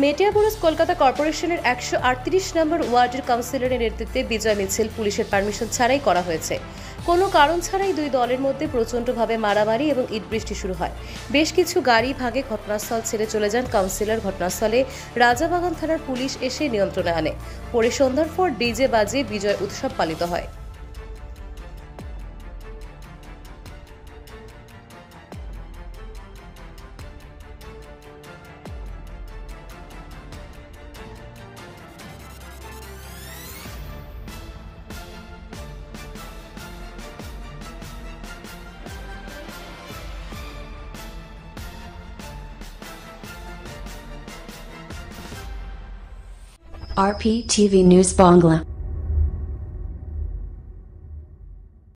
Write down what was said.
মেটিয়াবুরুজ কলকাতা কর্পোরেশনের ১৩৮ নম্বর ওয়ার্ডের কাউন্সিলরের নেতৃত্বে বিজয় মিছিল পুলিশের পারমিশন ছাড়াই করা হয়েছে। কোনো কারণ ছাড়াই দুই দলের মধ্যে প্রচণ্ডভাবে মারামারি এবং ইটবৃষ্টি শুরু হয়। বেশ কিছু গাড়ি ভাগে ঘটনাস্থল ছেড়ে চলে যান কাউন্সিলর। ঘটনাস্থলে রাজাবাগান থানার পুলিশ এসে নিয়ন্ত্রণে আনে। পরে সন্ধ্যার পর ডিজে বাজিয়ে বিজয় উৎসব পালিত হয়। RPTV News Bangla।